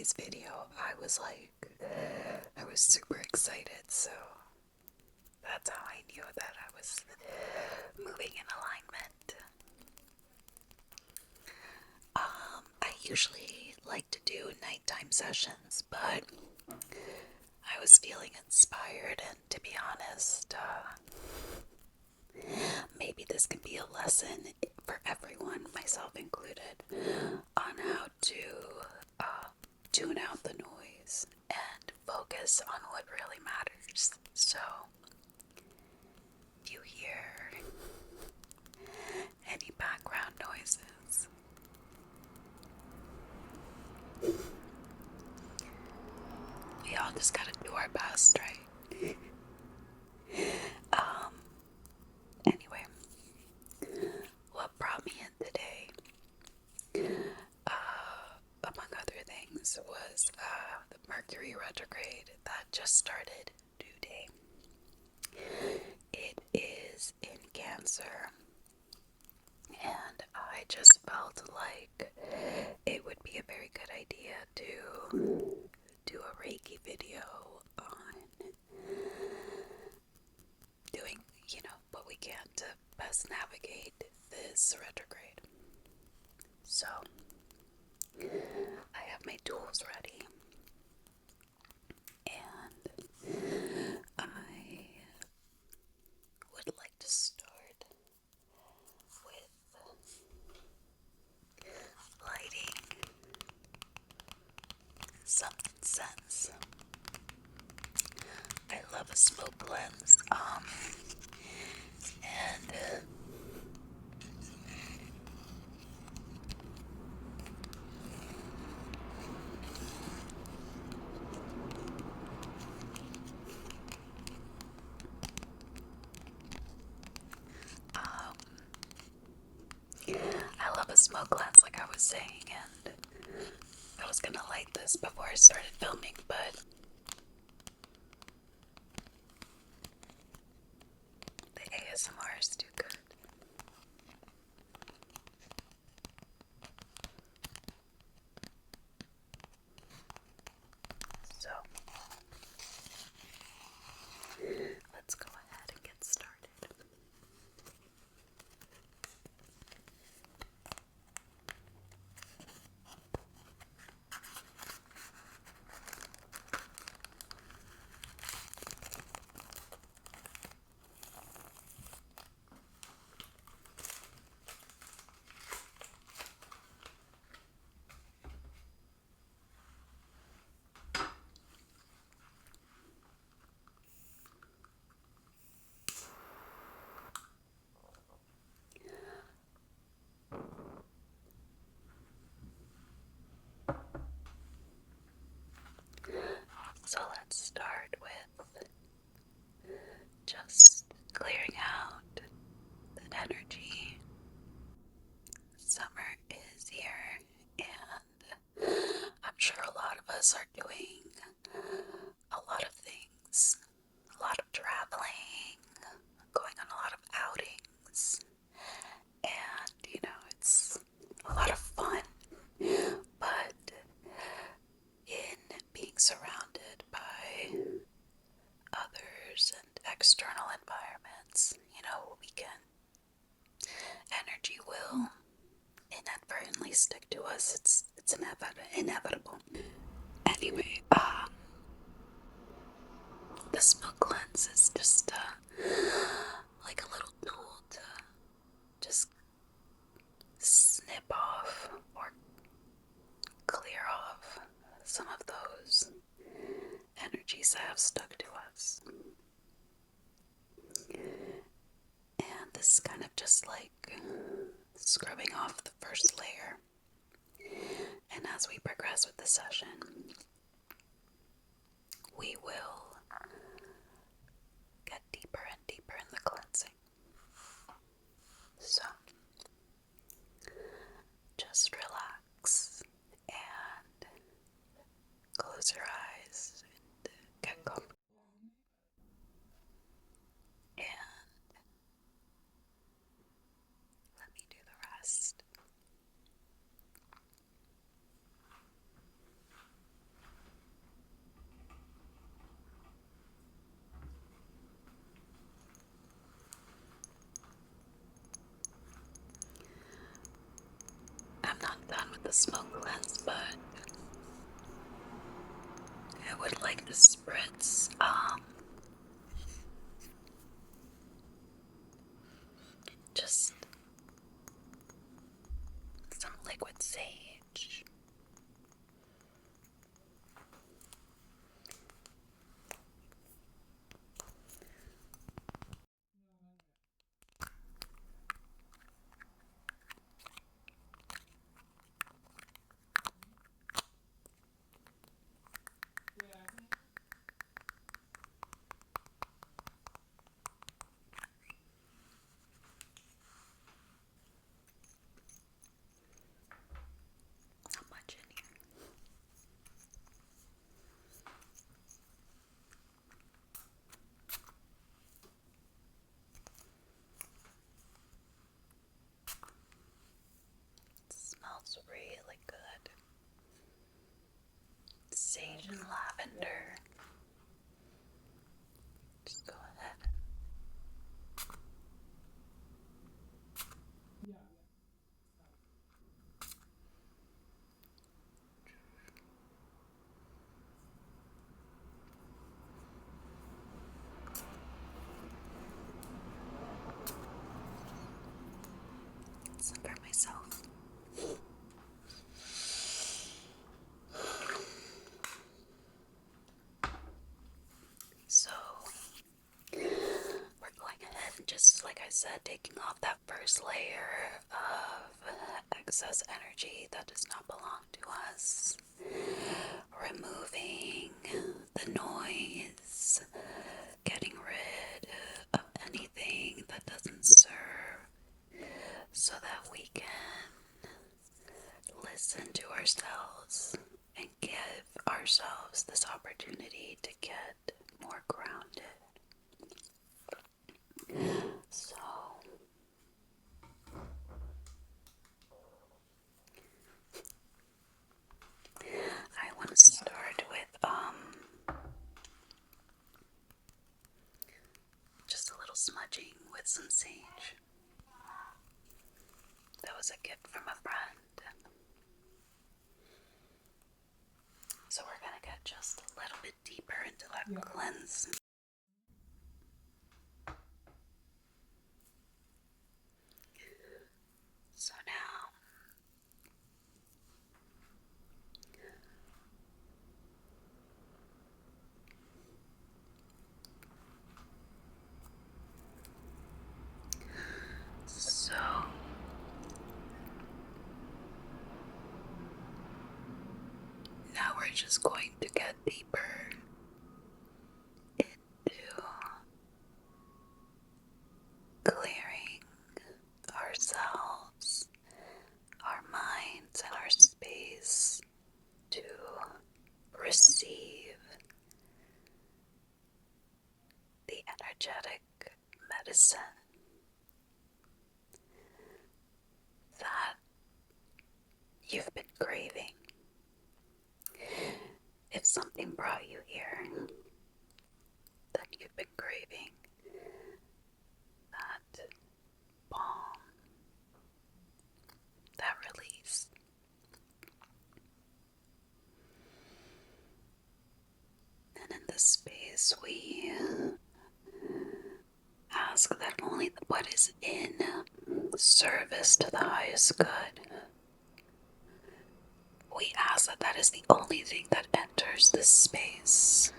today's video, I was super excited, so that's how I knew that I was moving in alignment. I usually like to do nighttime sessions, but I was feeling inspired, and to be honest, maybe this can be a lesson for everyone, myself included, on how to tune out the noise and focus on what really matters. So, if you hear any background noises, we all just gotta do our best, right? Anyway, what brought me in today, among other things, was the Mercury retrograde that just started today. It is in Cancer, and I just felt like it would be a very good idea to do a Reiki video on doing, what we can to best navigate this retrograde. So, I have my tools ready, and I would like to start with lighting some incense. I love a smoke cleanse, and I love a smoke cleanse, like I was saying, and I was gonna light this before I started filming, but the ASMR is too good. So, let's go ahead and get started. So let's start with just clearing out that energy. Summer is here, and I'm sure a lot of us are doing a lot of things, a lot of traveling, going on a lot of outings, and it's a lot of fun, but in being surrounded by others and external environments, energy will inadvertently stick to us. It's inevitable. Anyway, the smoke cleanse is just like a little tool to just snip off or clear off some of those energies that have stuck to us. And this is kind of just like scrubbing off the first layer. And as we progress with the session, we will get deeper and deeper in the cleansing. So, just relax and close your eyes and get comfortable. And let me do the rest. the smoke cleanse, but I would like to spritz just some liquid sage. Not much in here. It smells really good. Sage and lavender. Just go ahead. Center myself. So we're going ahead and just, like I said, taking off that first layer of excess energy that does not belong to us. Removing the noise, getting rid of anything that doesn't serve, so that we can listen to ourselves and give ourselves this opportunity to get more grounded. So I want to start with just a little smudging with some sage. That was a gift from a friend. So we're gonna get just a little bit deeper into that cleanse. So now now we're just going to get deeper into clearing ourselves, our minds, and our space to receive the energetic medicine that you've been craving. If something brought you here, then you've been craving that balm, that release. And in this space, we ask that only what is in service to the highest good. We ask that that is the only thing that enters this space.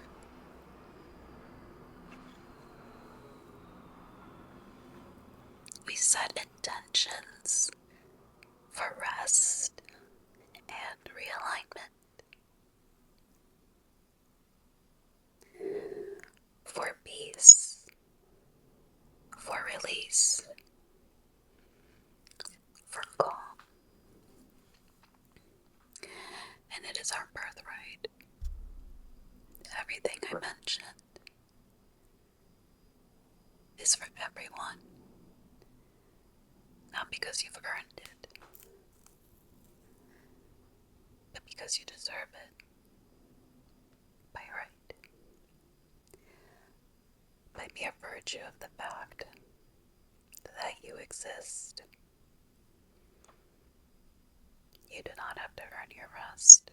We set intentions for rest and realignment, for peace, for release, for calm. And it is our birthright. Everything I mentioned is for everyone, not because you've earned it, but because you deserve it by right, by mere virtue of the fact that you exist. You do not have to earn your rest.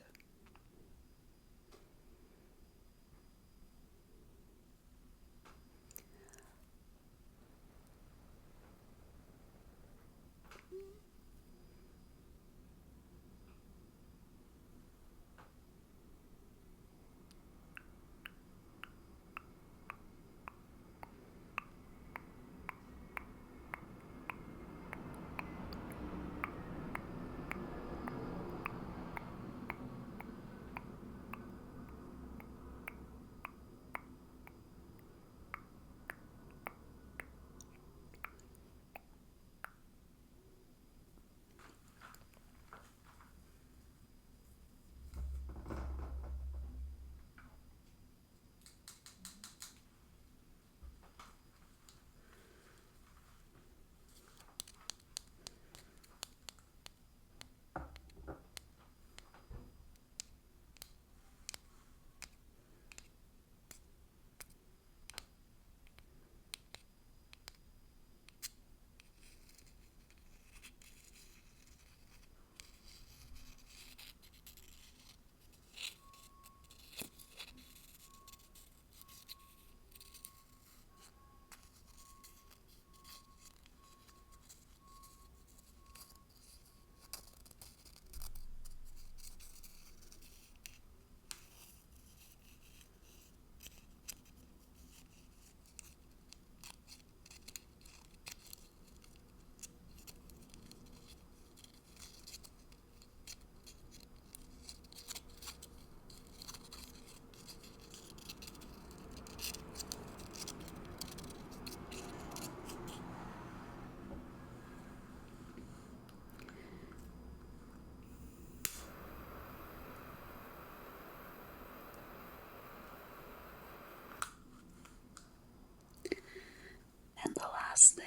And the last thing,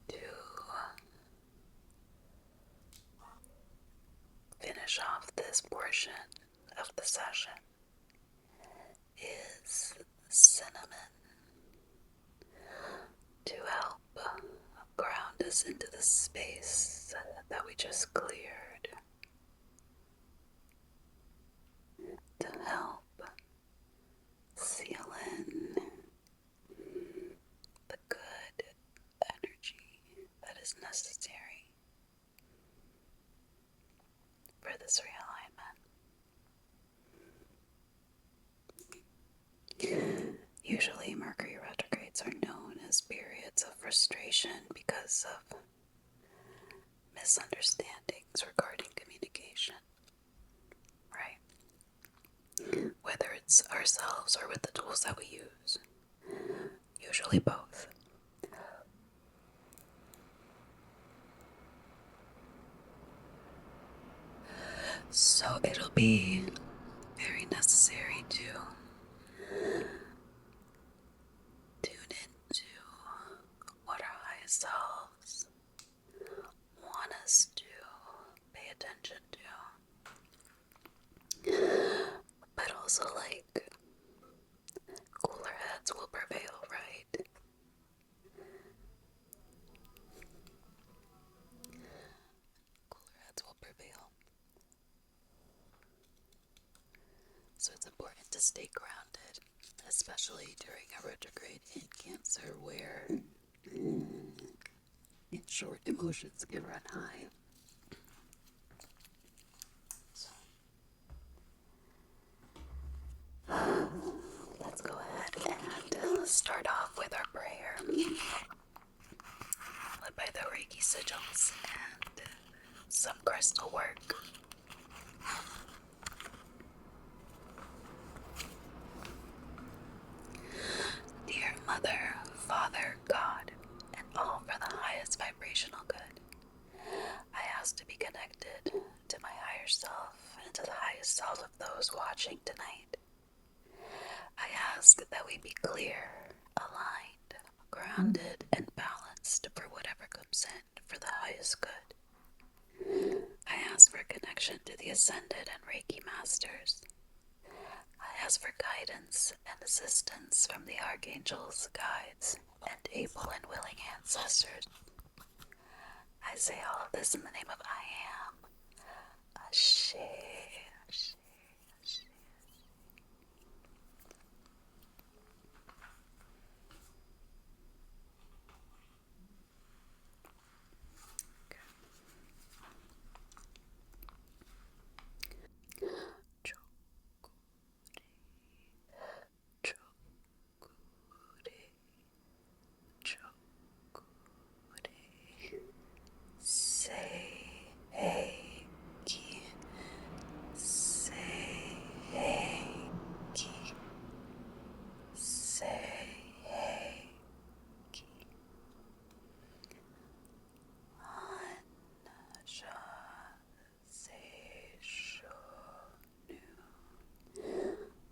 to finish off this portion of the session, is cinnamon, to help ground us into the space that we just cleared, to help seal in the good energy that is necessary for this realignment. Usually, Mercury retrogrades are known as periods of frustration because of misunderstandings regarding communication, right? Whether it's ourselves or with the tools that we use, usually both. So it'll be very necessary to tune into what our highest selves want us to pay attention to. But also, like, cooler heads will prevail, right? Cooler heads will prevail. So it's important to stay grounded, especially during a retrograde in Cancer where, in short, emotions can run high. So, let's go ahead and start off with our prayer, led by the Reiki sigils and some crystal work. Dear Mother, Father, God, and all for the highest vibrational good, I ask to be connected to my higher self and to the highest self of those watching tonight. I ask that we be clear, aligned, grounded, and balanced for whatever comes in for the highest good. I ask for connection to the Ascended and Reiki Masters. I ask for guidance and assistance from the archangels, guides, and able and willing ancestors. I say all of this in the name of I am. Ashe, ashe, ashe. Seiki, Seiki, Seiki, Anaja, Seisho,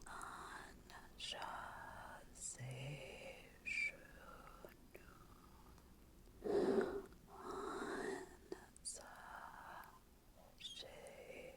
Anaja, Seisho, Anaza, Seiso.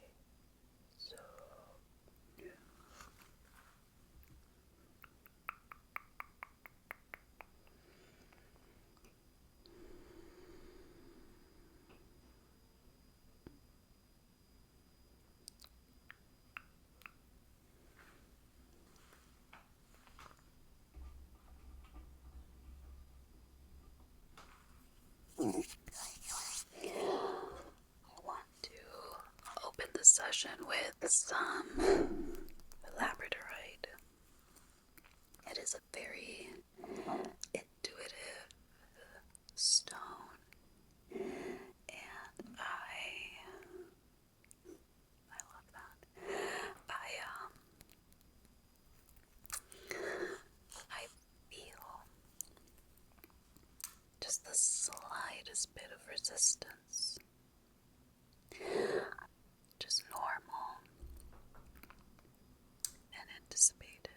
I want to open the session with some labradorite. It is a very intuitive stone, and I love that. I feel just the slightest bit of resistance, just normal and anticipated.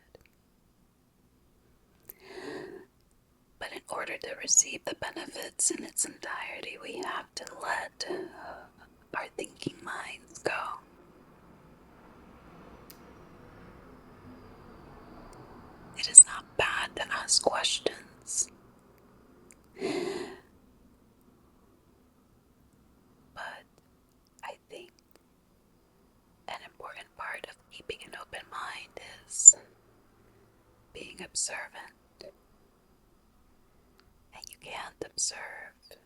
But in order to receive the benefits in its entirety, we have to let our thinking minds go. It is not bad to ask questions, but I think an important part of keeping an open mind is being observant. And you can't observe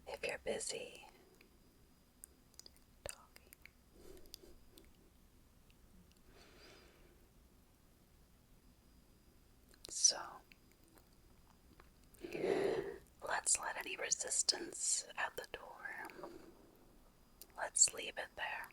if you're busy talking. So, let's let any resistance at the door, let's leave it there.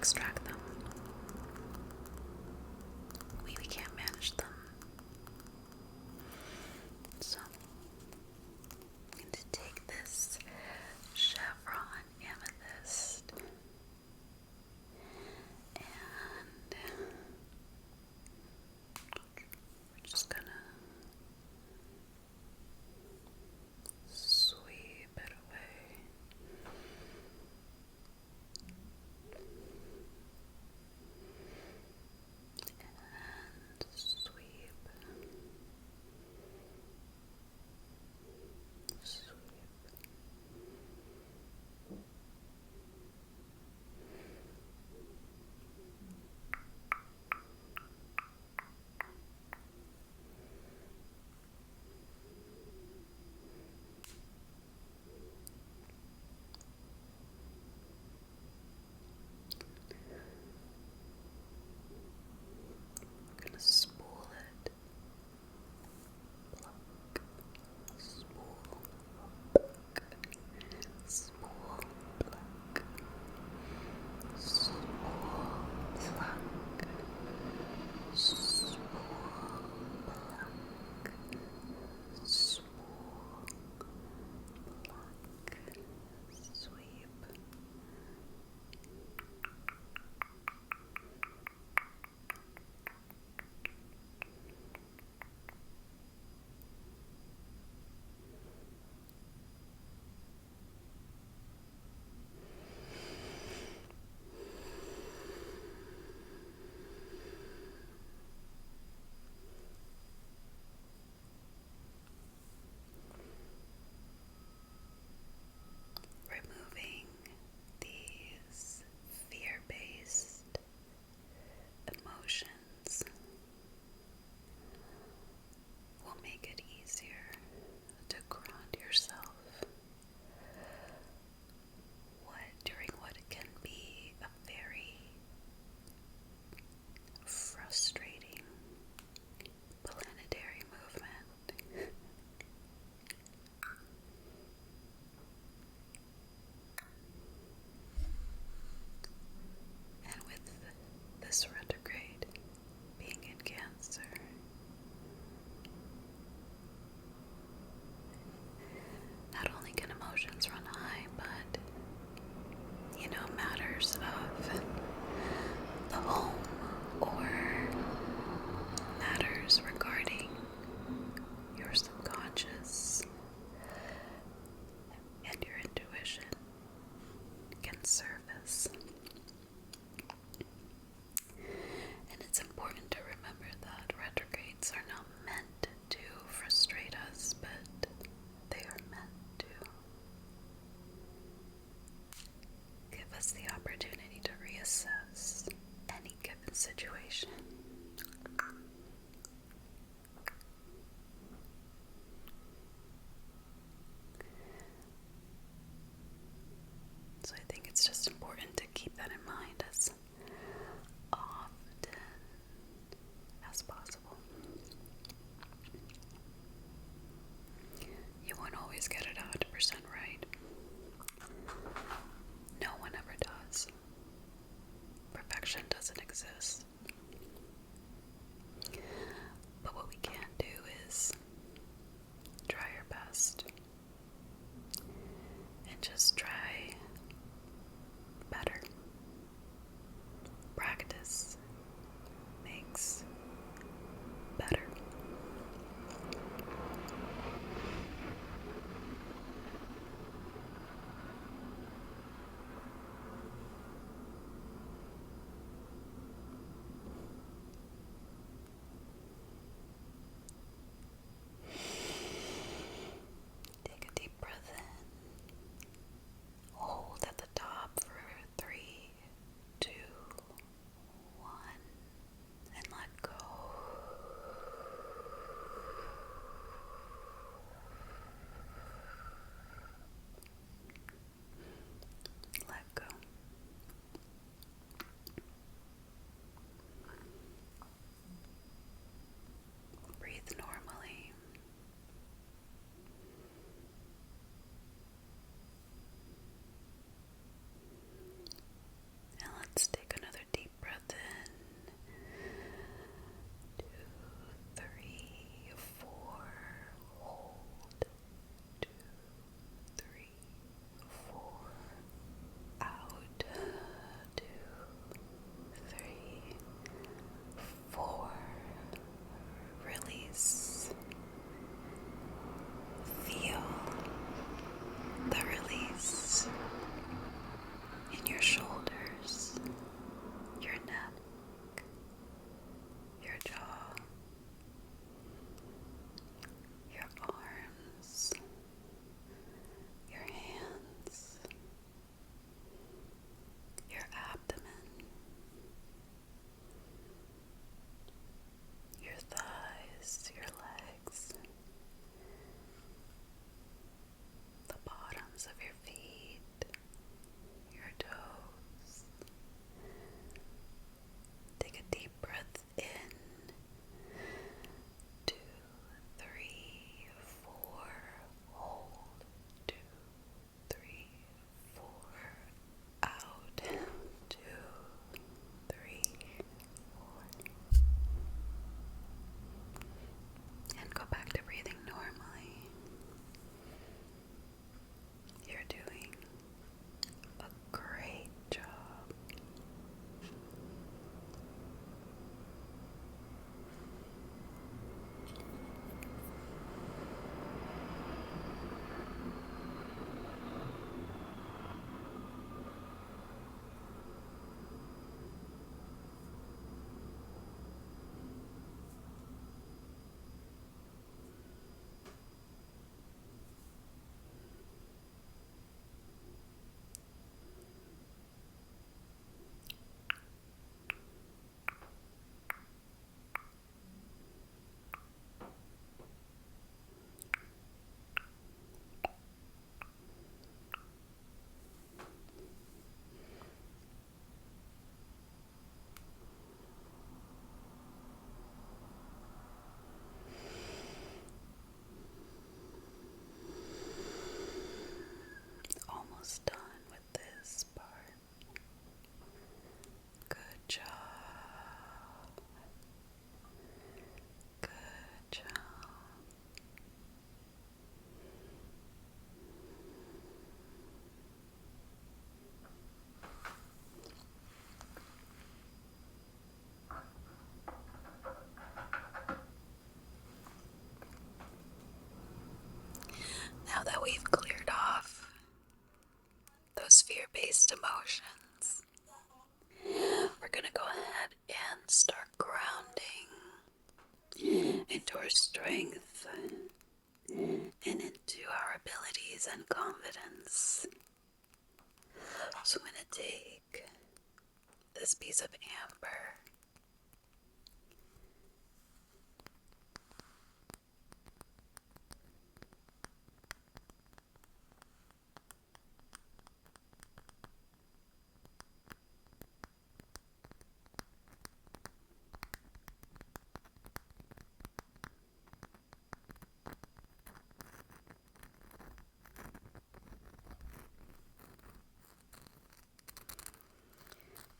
extract them. We can't manage them. So I'm going to take this chevron amethyst and we're just gonna sweep it away. And sweep. I'm gonna spool it. Pluck. Spool. Pluck. Spool. Pluck. Spool. Pluck. Spool. Pluck. Spool. Pluck. Sweep. Removing these fear-based emotions will make it easier to ground yourself during what can be a very frustrating planetary movement. And with this retrograde being in Cancer, not only can emotions run high, but matters of the home or matters regarding your subconscious and your intuition can surface. And it's important to remember that retrogrades are not meant to frustrate us, but they are meant to give us the opportunity to reassess any given situation. So I think it's just important to keep that in mind as often as possible. You won't always get it 100% right. No one ever does. Perfection doesn't exist. But what we can do is try our best and just try better. Practice makes better. job. Good job. Now that we've cleared off those fear-based emotions, we're going to go ahead and start grounding into our strength and into our abilities and confidence. So I'm going to take this piece of amber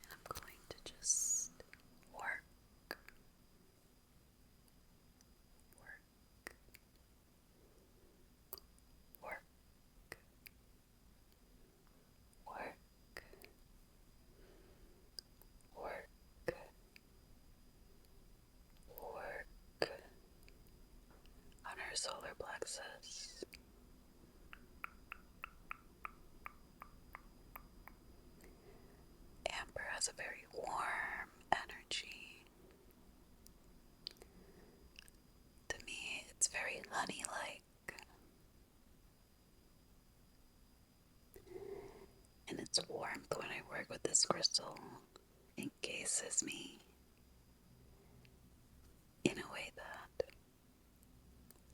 and I'm going to just work, work, work, work, work, work on our solar plexus. Amber has a very warm energy. To me, it's very honey-like, and its warmth when I work with this crystal encases me in a way that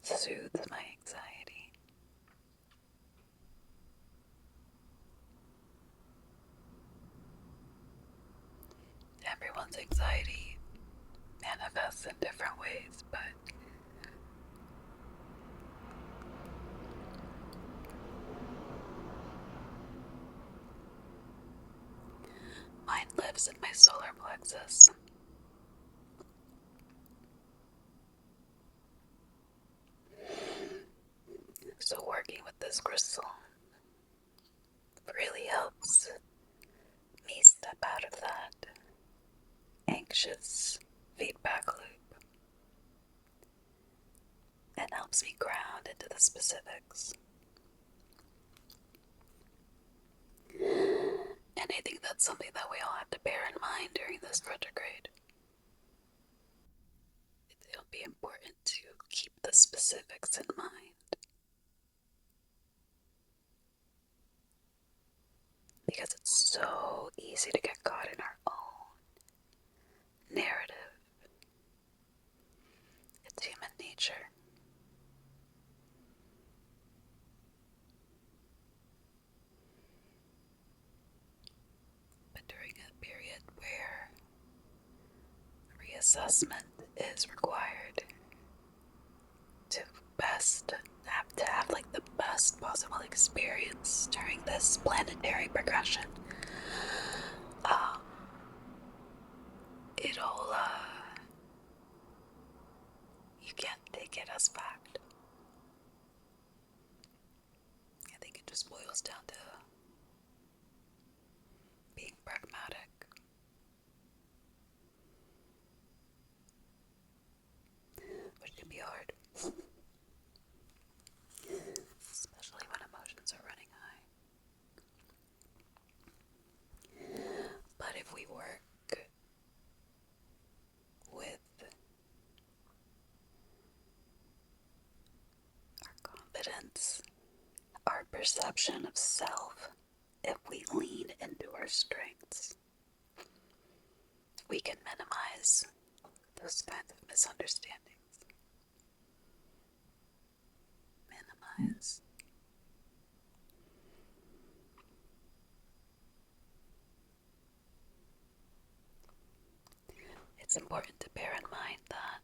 soothes my anxiety. Everyone's anxiety manifests in different ways, but mine lives in my solar plexus. So working with this crystal really helps me step out of that anxious feedback loop and helps me ground into the specifics. And I think that's something that we all have to bear in mind during this retrograde. It'll be important to keep the specifics in mind, because it's so easy to get caught in our own narrative. It's human nature. But during a period where reassessment is required to have like the best possible experience during this planetary progression, it'll you can't take it as fact. I think it just boils down to being pragmatic. Which can be hard. Especially when emotions are running high. But if we work with our confidence, our perception of self, if we lean into our strengths, we can minimize those kinds of misunderstandings. Minimize. It's important to bear in mind that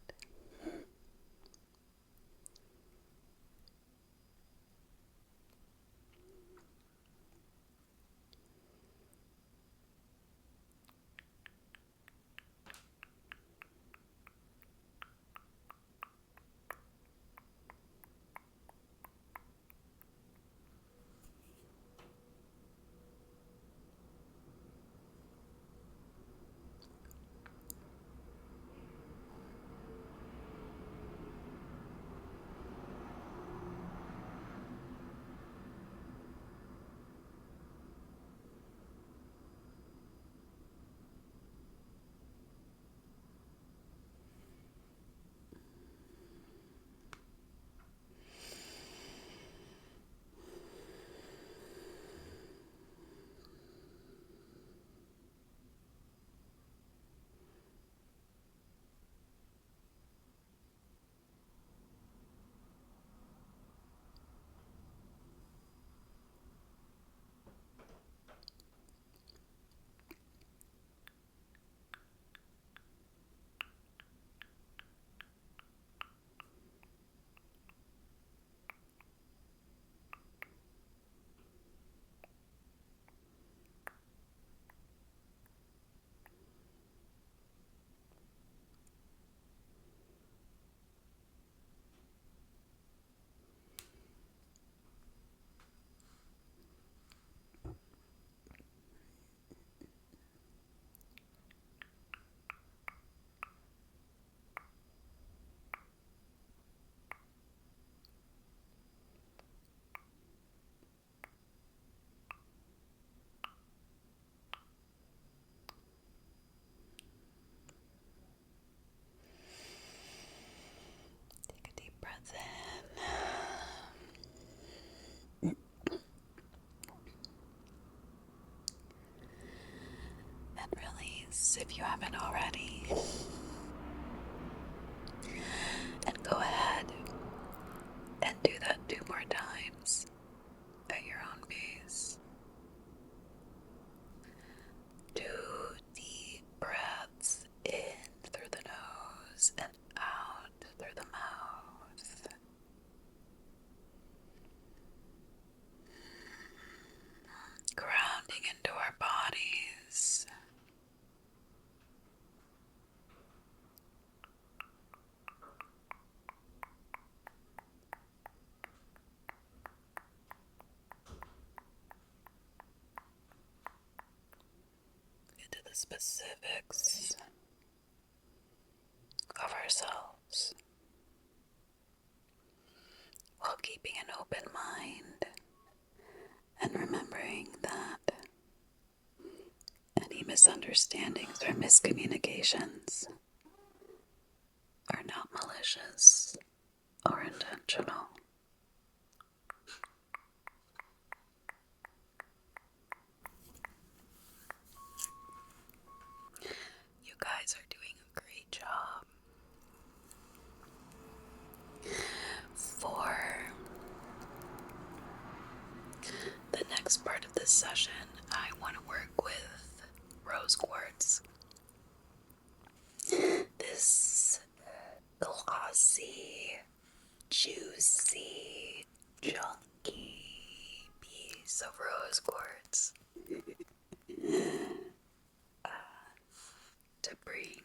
breath in and release if you haven't already. And go ahead and do that 2 more times at your own pace. 2 deep breaths in through the nose and out through the mouth. Grounding into our bodies. Into the specifics of ourselves, while keeping an open mind and remembering that any misunderstandings or miscommunications are not malicious or intentional. You guys are doing a great job. For the next part of this session, I want to work with rose quartz. This glossy, juicy, chunky piece of rose quartz to bring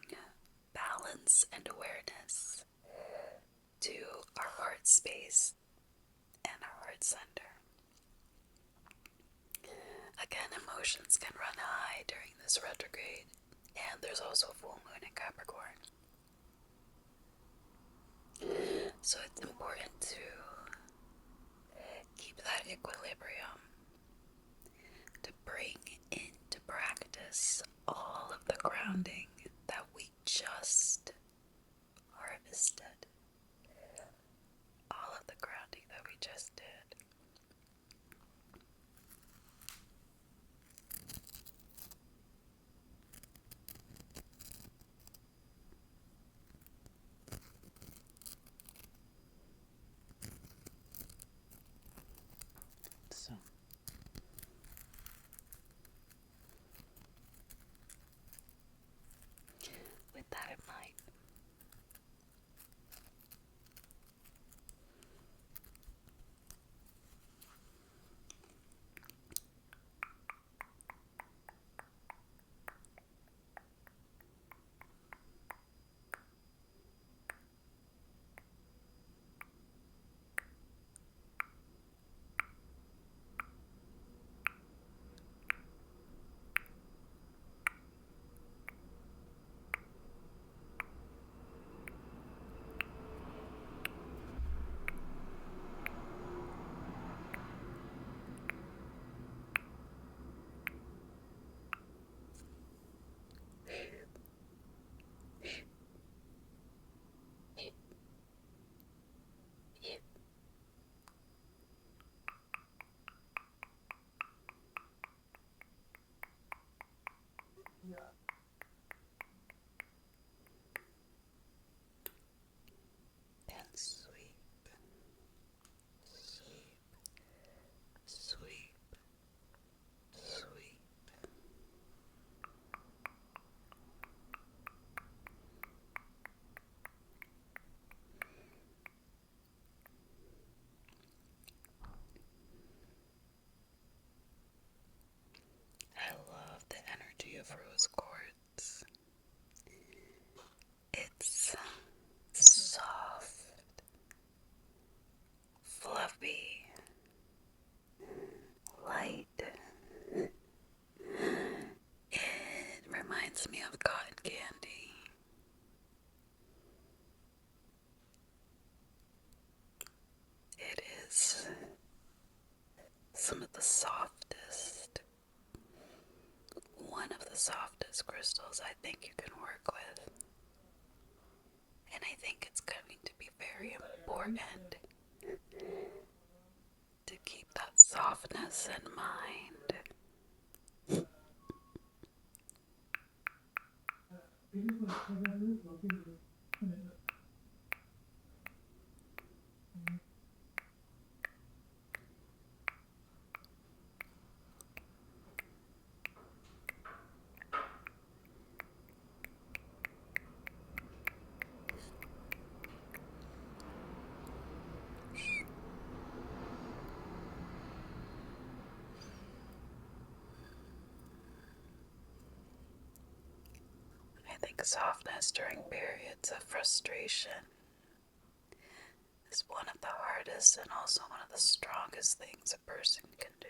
balance and awareness to our heart space and our heart center. Again, emotions can run high during this retrograde, and there's also a full moon in Capricorn. So it's important to keep that equilibrium, to bring into practice all of the grounding that we just harvested, all of the grounding that we just did. So, with that in mind, and sweep, sweep, sweep, sweep. I love the energy of rose quartz. It's soft, fluffy, light. It reminds me of cotton candy. It is some of the softest, one of the softest crystals I think you can work with. And I think it's going to be very important to keep that softness in mind. I think softness during periods of frustration is one of the hardest and also one of the strongest things a person can do.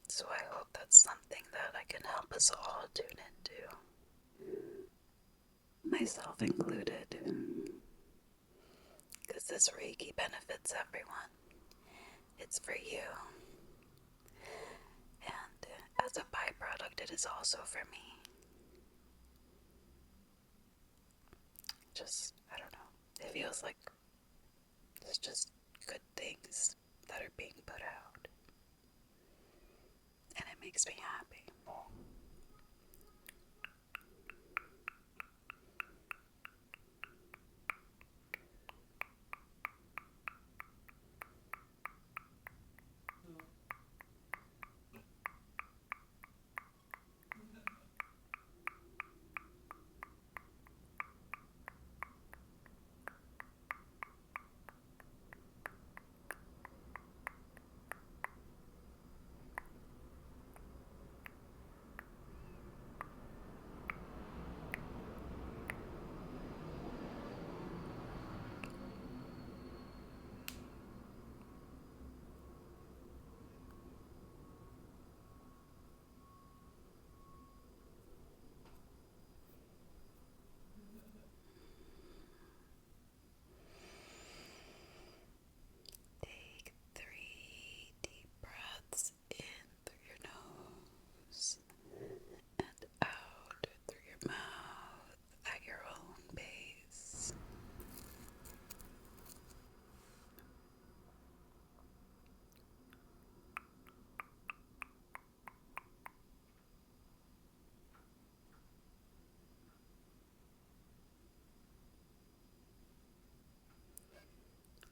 So I hope that's something that I can help us all tune into, myself included, because this Reiki benefits everyone. It's for you. And as a byproduct, it is also for me. I don't know. It feels like it's just good things that are being put out. And it makes me happy. Take 3 deep breaths in through your nose and out through your mouth at your own pace.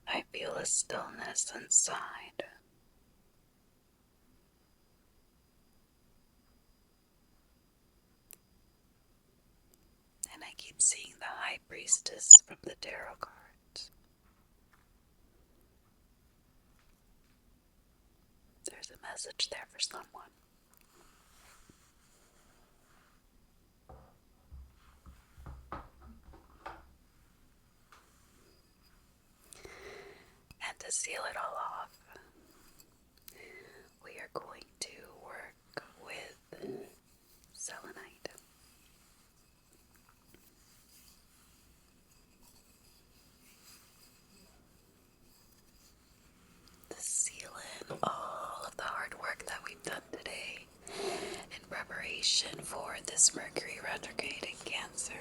I feel a stillness inside. And I keep seeing the High Priestess from the tarot cards. There's a message there for someone. And to seal it all off, we are going to work with selenite. To seal in all of the hard work that we've done today in preparation for this Mercury retrograde in Cancer.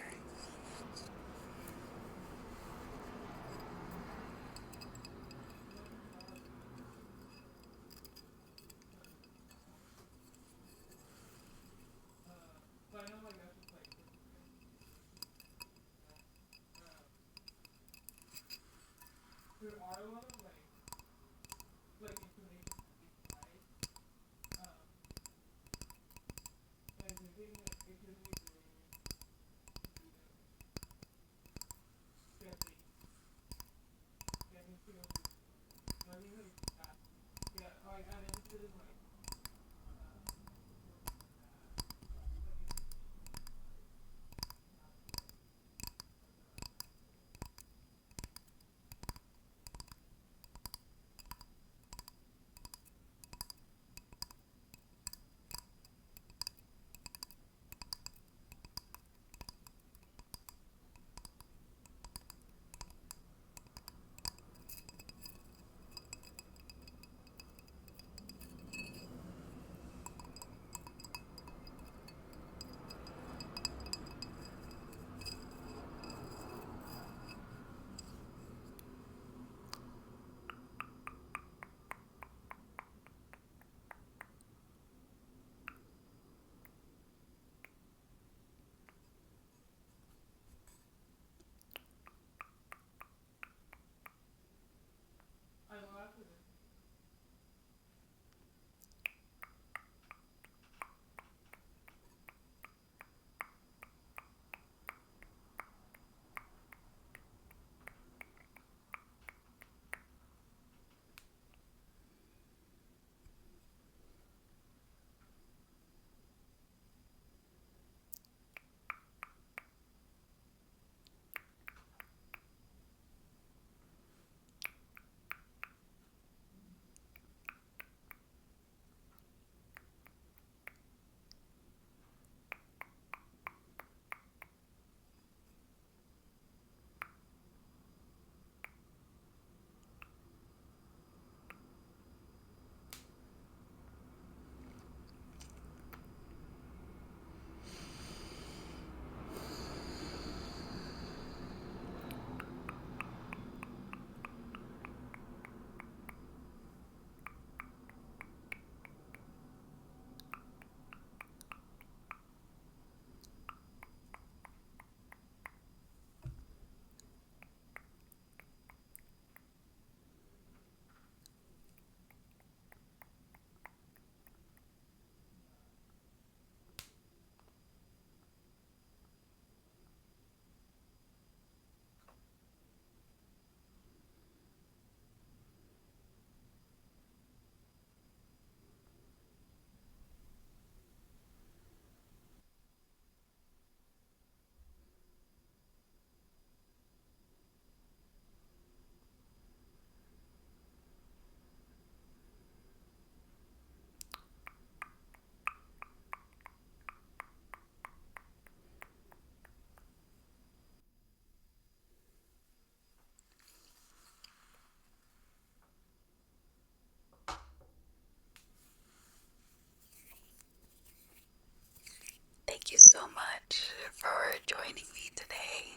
much for joining me today.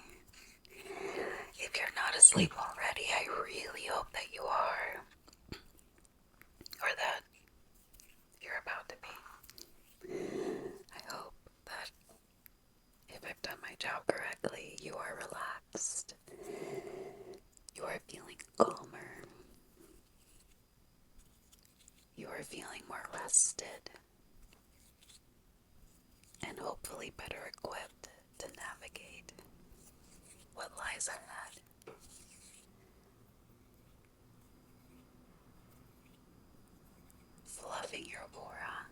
If you're not asleep already, I really hope that you are, or that you're about to be. I hope that if I've done my job correctly, you are relaxed. You are feeling calmer. You are feeling more rested. And hopefully better equipped to navigate what lies ahead. Fluffing your aura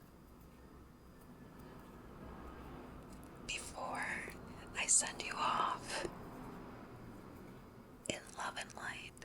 before I send you off in love and light.